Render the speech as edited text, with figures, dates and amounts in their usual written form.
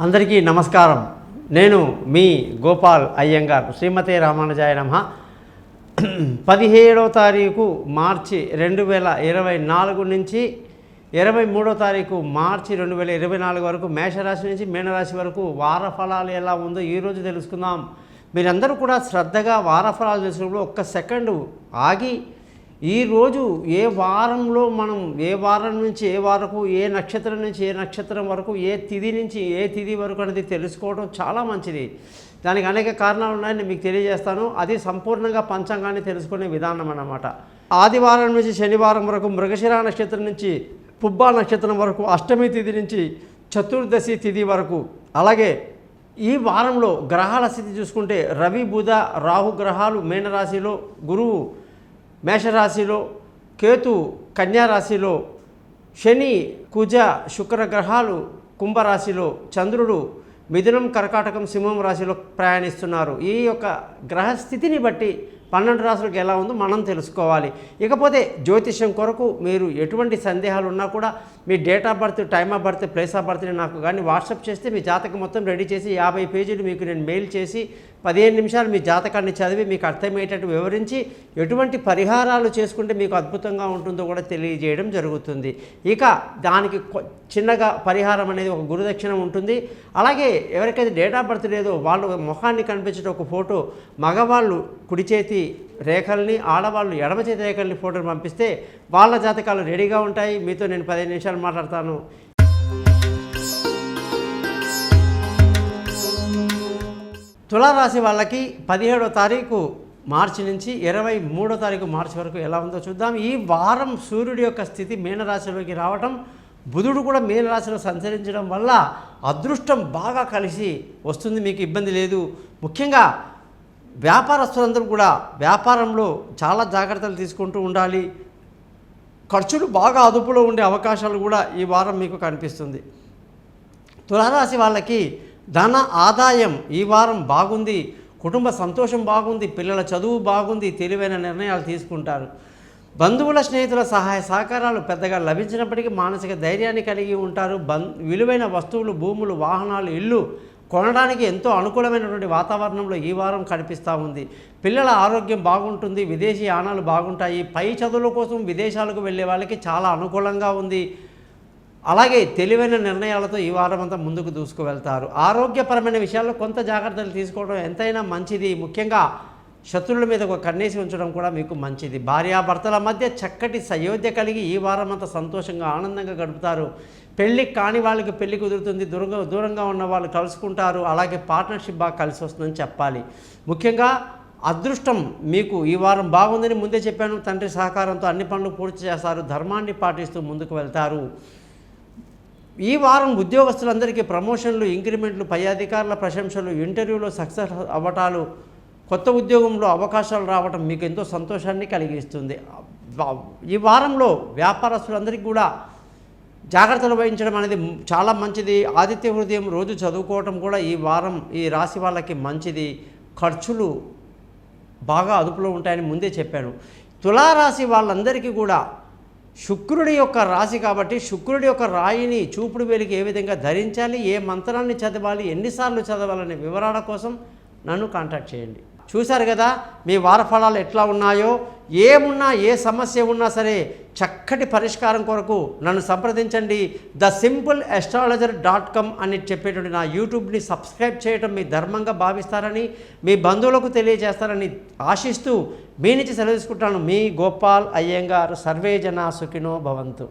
అందరికీ నమస్కారం. నేను మీ గోపాల్ అయ్యంగార్. శ్రీమతే రామానుజాయ నమః. 17వ తారీఖు మార్చి 2024 నుంచి 23వ తారీఖు మార్చి 2024 వరకు మేషరాశి నుంచి మీనరాశి వరకు వార ఫలాలు ఎలా ఉందో ఈరోజు తెలుసుకుందాం. మీరందరూ కూడా శ్రద్ధగా వార ఫలాలు తెలుసుకున్నప్పుడు ఒక్క సెకండు ఆగి ఈరోజు ఏ వారంలో మనం ఏ వారం నుంచి ఏ వారకు ఏ నక్షత్రం నుంచి ఏ నక్షత్రం వరకు ఏ తిథి నుంచి ఏ తిథి వరకు అనేది తెలుసుకోవడం చాలా మంచిది. దానికి అనేక కారణాలు ఉన్నాయని మీకు తెలియజేస్తాను. అది సంపూర్ణంగా పంచాంగాన్ని తెలుసుకునే విధానం అన్నమాట. ఆదివారం నుంచి శనివారం వరకు మృగశిర నక్షత్రం నుంచి పుబ్బా నక్షత్రం వరకు అష్టమి తిథి నుంచి చతుర్దశి తిథి వరకు, అలాగే ఈ వారంలో గ్రహాల స్థితి చూసుకుంటే రవి బుధ రాహు గ్రహాలు మీనరాశిలో, గురువు మేషరాశిలో, కేతు కన్యారాశిలో, శని కుజ శుక్ర గ్రహాలు కుంభరాశిలో, చంద్రుడు మిథునం కర్కాటకం సింహం రాశిలో ప్రయాణిస్తున్నారు. ఈ యొక్క గ్రహస్థితిని బట్టి 12 రాశులకు ఎలా ఉందో మనం తెలుసుకోవాలి. ఇకపోతే జ్యోతిష్యం కొరకు మీరు ఎటువంటి సందేహాలు ఉన్నా కూడా మీ date of birth, time of birth, place of బర్త్ని నాకు కానీ వాట్సాప్ చేస్తే మీ జాతకం మొత్తం రెడీ చేసి 50 పేజీలు మీకు నేను మెయిల్ చేసి 15 నిమిషాలు మీ జాతకాన్ని చదివి మీకు అర్థమయ్యేటట్టు వివరించి ఎటువంటి పరిహారాలు చేసుకుంటే మీకు అద్భుతంగా ఉంటుందో కూడా తెలియజేయడం జరుగుతుంది. ఇక దానికి చిన్నగా పరిహారం అనేది ఒక గురుదక్షిణ ఉంటుంది. అలాగే ఎవరికైతే డేట్ ఆఫ్ బర్త్ లేదో వాళ్ళు ముఖాన్ని కనిపించే ఒక ఫోటో, మగవాళ్ళు కుడి చేతి రేఖల్ని, ఆడవాళ్ళు ఎడమ చేతి రేఖల్ని ఫోటోలు పంపిస్తే వాళ్ళ జాతకాలు రెడీగా ఉంటాయి. మీతో నేను 15 నిమిషాలు మాట్లాడతాను. తులారాశి వాళ్ళకి 17వ తారీఖు మార్చి నుంచి 23వ తారీఖు మార్చి వరకు ఎలా ఉందో చూద్దాం. ఈ వారం సూర్యుడి యొక్క స్థితి మీనరాశిలోకి రావటం, బుధుడు కూడా మీనరాశిలో సంచరించడం వల్ల అదృష్టం బాగా కలిసి వస్తుంది. మీకు ఇబ్బంది లేదు. ముఖ్యంగా వ్యాపారస్తులందరూ కూడా వ్యాపారంలో చాలా జాగ్రత్తలు తీసుకుంటూ ఉండాలి. ఖర్చులు బాగా అదుపులో ఉండే అవకాశాలు కూడా ఈ వారం మీకు కనిపిస్తుంది. తులారాశి వాళ్ళకి ధన ఆదాయం ఈ వారం బాగుంది. కుటుంబ సంతోషం బాగుంది. పిల్లల చదువు బాగుంది. తెలివైన నిర్ణయాలు తీసుకుంటారు. బంధువుల స్నేహితుల సహాయ సహకారాలు పెద్దగా లభించినప్పటికీ మానసిక ధైర్యాన్ని కలిగి ఉంటారు. విలువైన వస్తువులు, భూములు, వాహనాలు, ఇల్లు కొనడానికి ఎంతో అనుకూలమైనటువంటి వాతావరణంలో ఈ వారం కనిపిస్తూ ఉంది. పిల్లల ఆరోగ్యం బాగుంటుంది. విదేశీ యానాలు బాగుంటాయి. పై చదువుల కోసం విదేశాలకు వెళ్ళే వాళ్ళకి చాలా అనుకూలంగా ఉంది. అలాగే తెలివైన నిర్ణయాలతో ఈ వారం అంతా ముందుకు దూసుకువెళ్తారు. ఆరోగ్యపరమైన విషయాల్లో కొంత జాగ్రత్తలు తీసుకోవడం ఎంతైనా మంచిది. ముఖ్యంగా శత్రువుల మీద ఒక కన్నేసి ఉంచడం కూడా మీకు మంచిది. భార్యాభర్తల మధ్య చక్కటి సయోధ్య కలిగి ఈ వారం అంతా సంతోషంగా ఆనందంగా గడుపుతారు. పెళ్ళి కాని వాళ్ళకి పెళ్లి కుదురుతుంది. దూరంగా ఉన్న వాళ్ళు కలుసుకుంటారు. అలాగే పార్ట్నర్షిప్ బాగా కలిసి వస్తుందని చెప్పాలి. ముఖ్యంగా అదృష్టం మీకు ఈ వారం బాగుందని ముందే చెప్పాను. తండ్రి సహకారంతో అన్ని పనులు పూర్తి చేస్తారు. ధర్మాన్ని పాటిస్తూ ముందుకు వెళ్తారు. ఈ వారం ఉద్యోగస్తులందరికీ ప్రమోషన్లు, ఇంక్రిమెంట్లు, పై అధికారుల ప్రశంసలు, ఇంటర్వ్యూలో సక్సెస్ అవ్వటాలు, కొత్త ఉద్యోగంలో అవకాశాలు రావటం మీకు ఎంతో సంతోషాన్ని కలిగిస్తుంది. ఈ వారంలో వ్యాపారస్తులందరికీ కూడా జాగ్రత్తలు వహించడం అనేది చాలా మంచిది. ఆదిత్య హృదయం రోజు చదువుకోవటం కూడా ఈ వారం ఈ రాశి వాళ్ళకి మంచిది. ఖర్చులు బాగా అదుపులో ఉంటాయని ముందే చెప్పాను. తులారాశి వాళ్ళందరికీ కూడా శుక్రుడి యొక్క రాశి కాబట్టి శుక్రుడి యొక్క రాయిని చూపుడు వేలికి ఏ విధంగా ధరించాలి, ఏ మంత్రాన్ని చదవాలి, ఎన్నిసార్లు చదవాలనే వివరాల కోసం నన్ను కాంటాక్ట్ చేయండి. చూశారు కదా మీ వార ఫలాలు ఎట్లా ఉన్నాయో. ఏమున్నా, ఏ సమస్య ఉన్నా సరే చక్కటి పరిష్కారం కొరకు నన్ను సంప్రదించండి. thesimple.astrologer.com అని చెప్పేటువంటి నా యూట్యూబ్ని సబ్స్క్రైబ్ చేయడం మీ ధర్మంగా భావిస్తారని, మీ బంధువులకు తెలియజేస్తారని ఆశిస్తూ మీ నుంచి సెలవు తీసుకుంటాను. మీ గోపాల్ అయ్యంగార్. సర్వే జనా సుఖినో భవంతు.